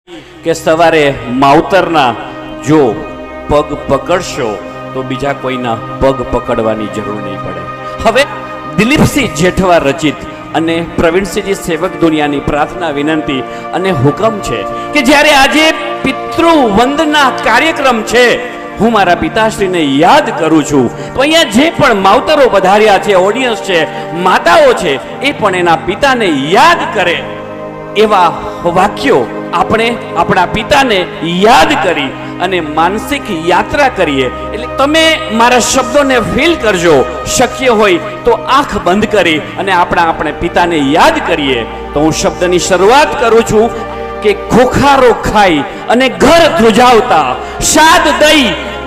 કે સવારે માવતરના જો પગ પકડશો તો બીજા કોઈના પગ પકડવાની જરૂર નહીં પડે. હવે દિલીપસિંહ જેઠવા રચિત અને પ્રવીણસિંહજી સેવક દુનિયાની પ્રાર્થના વિનંતી અને હુકમ છે કે જ્યારે આજે પિતૃ વંદના કાર્યક્રમ છે, હું મારા પિતાશ્રીને યાદ કરું છું, તો અહીંયા જે પણ માવતરો પધાર્યા છે, ઓડિયન્સ છે, માતાઓ છે, એ પણ એના પિતાને યાદ કરે એવા વાક્યો આપણે આપણા પિતાને યાદ કરી અને માનસિક યાત્રા કરીએ. એટલે તમે મારા શબ્દોને ફીલ કરજો. શક્ય હોય તો આંખ બંધ કરી અને આપણે પિતાને યાદ કરીએ. તો હું શબ્દની શરૂઆત કરું છું કે ખોખારો ખાઈ અને ઘર ધ્રુજાવતા, શાદ દઈ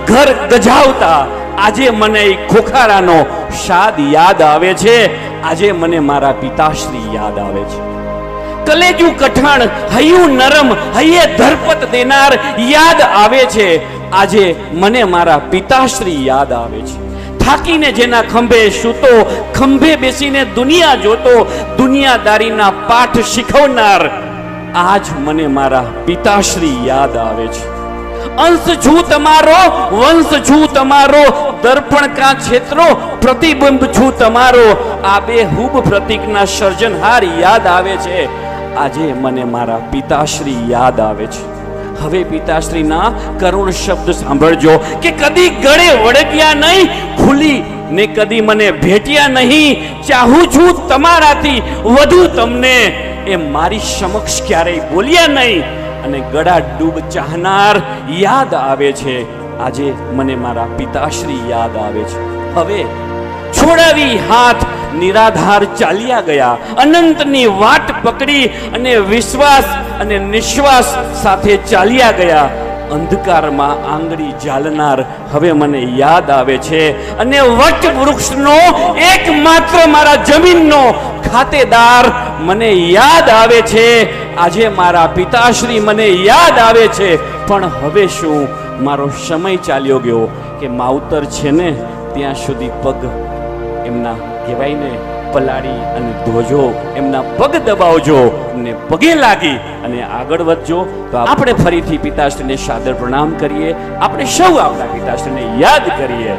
ઘર ગજાવતા, આજે મને ખોખારાનો શાદ યાદ આવે છે. આજે મને મારા પિતાશ્રી યાદ આવે છે. કલેજું કઠણ, હૈયું નરમ, હૈયે ધરપત દેનાર યાદ આવે છે. આજે મને મારા પિતાશ્રી યાદ આવે છે. થાકીને જેના ખંભે સૂતો, ખંભે બેસીને દુનિયા જોતો, દુનિયાદારીના પાઠ શીખવનાર, આજ મને મારા પિતાશ્રી યાદ આવે છે. અંશ છું તમારો, વંશ છું તમારો, દર્પણ કા ક્ષેત્રો, પ્રતિબિંબ છું તમારો, આ બેહૂબ પ્રતીકના સર્જનહાર યાદ આવે છે. આજે મને મારા પિતાશ્રી યાદ આવે છે. હવે પિતાશ્રીના કરુણ શબ્દ સાંભળજો કે કદી ગળે વળગ્યા નહીં, ખુલી ને કદી મને ભેટ્યા નહીં, ચાહું છું તમારાથી વધુ તમને, એ મારી સમક્ષ ક્યારેય બોલ્યા નહીં, અને ગળા ડૂબ ચાહનાર યાદ આવે છે. આજે મને મારા પિતાશ્રી યાદ આવે છે. હવે છોડાવી હાથ નિરાધાર ચાલ્યા ગયા, અનંતની વાટ પકડી અને વિશ્વાસ અને નિશ્વાસ સાથે ચાલ્યા ગયા. અંધકારમાં આંગળી ઝાલનાર હવે મને યાદ આવે છે. અને વટ વૃક્ષનો એકમાત્ર મારા જમીનનો ખાતેદાર મને યાદ આવે છે. આજે મારા પિતાશ્રી મને યાદ આવે છે. પણ હવે શું, મારો સમય ચાલ્યો ગયો કે માવતર છે ને ત્યાં સુધી પગ એમના કહેવાય ને પલાળી અને ધોજો, એમના પગ દબાવજો ને પગે લાગી અને આગળ વધજો. તો આપણે ફરીથી પિતાશ્રીને સાદર પ્રણામ કરીએ. આપણે સૌ આપણા પિતાશ્રીને યાદ કરીએ.